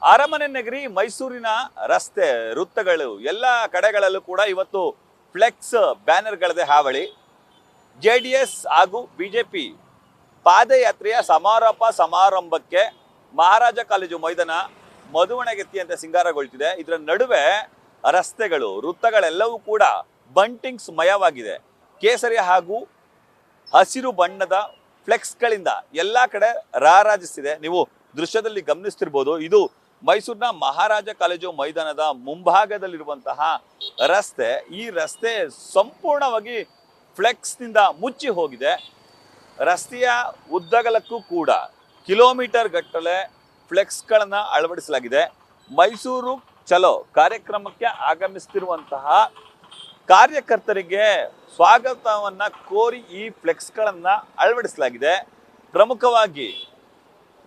ಅರಮನೆ ನಗರಿ ಮೈಸೂರಿನ ರಸ್ತೆ ವೃತ್ತಗಳು ಎಲ್ಲ ಕಡೆಗಳಲ್ಲೂ ಕೂಡ ಇವತ್ತು ಫ್ಲೆಕ್ಸ್ ಬ್ಯಾನರ್ಗಳದೇ ಹಾವಳಿ. JDS ಹಾಗೂ ಬಿಜೆಪಿ ಪಾದಯಾತ್ರೆಯ ಸಮಾರಂಭಕ್ಕೆ ಮಹಾರಾಜ ಕಾಲೇಜು ಮೈದಾನ ಮದುವಣಗೆತ್ತಿಯಂತೆ ಸಿಂಗಾರಗೊಳ್ತಿದೆ. ಇದರ ನಡುವೆ ರಸ್ತೆಗಳು ವೃತ್ತಗಳೆಲ್ಲವೂ ಕೂಡ ಬಂಟಿಂಗ್ಸ್ ಮಯವಾಗಿದೆ. ಕೇಸರಿ ಹಾಗೂ ಹಸಿರು ಬಣ್ಣದ ಫ್ಲೆಕ್ಸ್ಗಳಿಂದ ಎಲ್ಲ ಕಡೆ ರಾರಾಜಿಸ್ತಿದೆ. ನೀವು ದೃಶ್ಯದಲ್ಲಿ ಗಮನಿಸ್ತಿರ್ಬೋದು, ಇದು ಮೈಸೂರಿನ ಮಹಾರಾಜ ಕಾಲೇಜು ಮೈದಾನದ ಮುಂಭಾಗದಲ್ಲಿರುವಂತಹ ರಸ್ತೆ. ಈ ರಸ್ತೆ ಸಂಪೂರ್ಣವಾಗಿ ಫ್ಲೆಕ್ಸ್ನಿಂದ ಮುಚ್ಚಿ ಹೋಗಿದೆ. ರಸ್ತೆಯ ಉದ್ದಗಲಕ್ಕೂ ಕೂಡ ಕಿಲೋಮೀಟರ್ ಗಟ್ಟಲೆ ಫ್ಲೆಕ್ಸ್ಗಳನ್ನು ಅಳವಡಿಸಲಾಗಿದೆ. ಮೈಸೂರು ಚಲೋ ಕಾರ್ಯಕ್ರಮಕ್ಕೆ ಆಗಮಿಸ್ತಿರುವಂತಹ ಕಾರ್ಯಕರ್ತರಿಗೆ ಸ್ವಾಗತವನ್ನು ಕೋರಿ ಈ ಫ್ಲೆಕ್ಸ್ಗಳನ್ನು ಅಳವಡಿಸಲಾಗಿದೆ. ಪ್ರಮುಖವಾಗಿ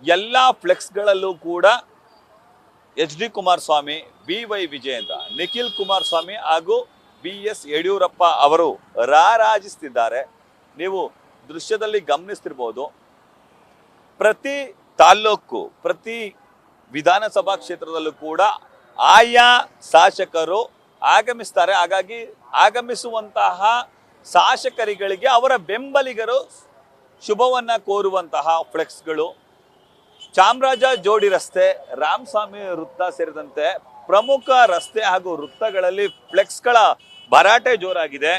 ಎಲ್ಲ ಫ್ಲೆಕ್ಸ್ಗಳಲ್ಲೂ ಕೂಡ HD ಕುಮಾರಸ್ವಾಮಿ, BY ವಿಜಯೇಂದ್ರ, ನಿಖಿಲ್ ಕುಮಾರಸ್ವಾಮಿ ಹಾಗೂ BS ಯಡಿಯೂರಪ್ಪ ಅವರು ರಾರಾಜಿಸ್ತಿದ್ದಾರೆ. ನೀವು ದೃಶ್ಯದಲ್ಲಿ ಗಮನಿಸ್ತಿರ್ಬೋದು, ಪ್ರತಿ ತಾಲ್ಲೂಕು ಪ್ರತಿ ವಿಧಾನಸಭಾ ಕ್ಷೇತ್ರದಲ್ಲೂ ಕೂಡ ಆಯಾ ಶಾಸಕರು ಆಗಮಿಸ್ತಾರೆ. ಹಾಗಾಗಿ ಆಗಮಿಸುವಂತಹ ಶಾಸಕರುಗಳಿಗೆ ಅವರ ಬೆಂಬಲಿಗರು ಶುಭವನ್ನ ಕೋರುವಂತಹ ಫ್ಲೆಕ್ಸ್ಗಳು ಚಾಮರಾಜ ಜೋಡಿ ರಸ್ತೆ, ರಾಮಸ್ವಾಮಿ ವೃತ್ತ ಸೇರಿದಂತೆ ಪ್ರಮುಖ ರಸ್ತೆ ಹಾಗೂ ವೃತ್ತಗಳಲ್ಲಿ ಫ್ಲೆಕ್ಸ್ಗಳ ಭರಾಟೆ ಜೋರಾಗಿದೆ.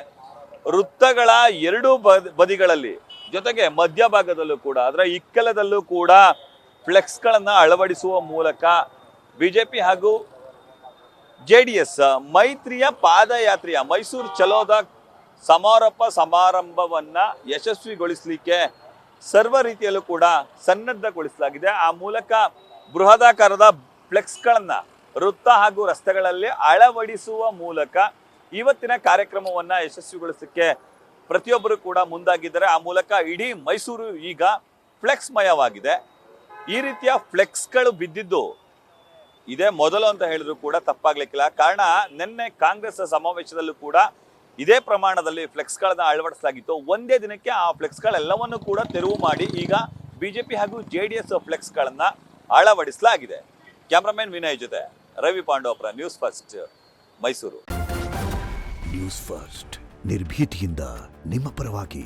ವೃತ್ತಗಳ ಎರಡೂ ಬದಿಗಳಲ್ಲಿ ಜೊತೆಗೆ ಮಧ್ಯಭಾಗದಲ್ಲೂ ಕೂಡ ಅದರ ಇಕ್ಕೆಲದಲ್ಲೂ ಕೂಡ ಫ್ಲೆಕ್ಸ್ಗಳನ್ನು ಅಳವಡಿಸುವ ಮೂಲಕ ಬಿಜೆಪಿ ಹಾಗೂ JDS ಮೈತ್ರಿಯ ಪಾದಯಾತ್ರೆಯ ಮೈಸೂರು ಚಲೋದ ಸಮಾರಂಭವನ್ನ ಯಶಸ್ವಿಗೊಳಿಸಲಿಕ್ಕೆ ಸರ್ವ ರೀತಿಯಲ್ಲೂ ಕೂಡ ಸನ್ನದ್ಧಗೊಳಿಸಲಾಗಿದೆ. ಆ ಮೂಲಕ ಬೃಹದಾಕಾರದ ಫ್ಲೆಕ್ಸ್ಗಳನ್ನು ವೃತ್ತ ಹಾಗೂ ರಸ್ತೆಗಳಲ್ಲಿ ಅಳವಡಿಸುವ ಮೂಲಕ ಇವತ್ತಿನ ಕಾರ್ಯಕ್ರಮವನ್ನ ಯಶಸ್ವಿಗೊಳಿಸಲಿಕ್ಕೆ ಪ್ರತಿಯೊಬ್ಬರು ಕೂಡ ಮುಂದಾಗಿದ್ದಾರೆ. ಆ ಮೂಲಕ ಇಡೀ ಮೈಸೂರು ಈಗ ಫ್ಲೆಕ್ಸ್ ಮಯವಾಗಿದೆ. ಈ ರೀತಿಯ ಫ್ಲೆಕ್ಸ್ಗಳು ಬಿದ್ದಿದ್ದು ಇದೇ ಮೊದಲು ಅಂತ ಹೇಳಿದ್ರು ಕೂಡ ತಪ್ಪಾಗ್ಲಿಕ್ಕಿಲ್ಲ. ಕಾರಣ ನಿನ್ನೆ ಕಾಂಗ್ರೆಸ್ ಸಮಾವೇಶದಲ್ಲೂ ಕೂಡ ಇದೇ ಪ್ರಮಾಣದಲ್ಲಿ ಫ್ಲೆಕ್ಸ್ಗಳನ್ನ ಅಳವಡಿಸಲಾಗಿತ್ತು. ಒಂದೇ ದಿನಕ್ಕೆ ಆ ಫ್ಲೆಕ್ಸ್ಗಳೆಲ್ಲವನ್ನು ಕೂಡ ತೆರವು ಮಾಡಿ ಈಗ ಬಿಜೆಪಿ ಹಾಗೂ JDS ಫ್ಲೆಕ್ಸ್ಗಳನ್ನ ಅಳವಡಿಸಲಾಗಿದೆ. ಕ್ಯಾಮ್ರಾಮನ್ ವಿನಯ್ ಜೊತೆ Ravi Pandavapura, news first Mysuru. News first ನಿರ್ಭೀತಿಯಿಂದ ನಿಮ್ಮ ಪರವಾಗಿ.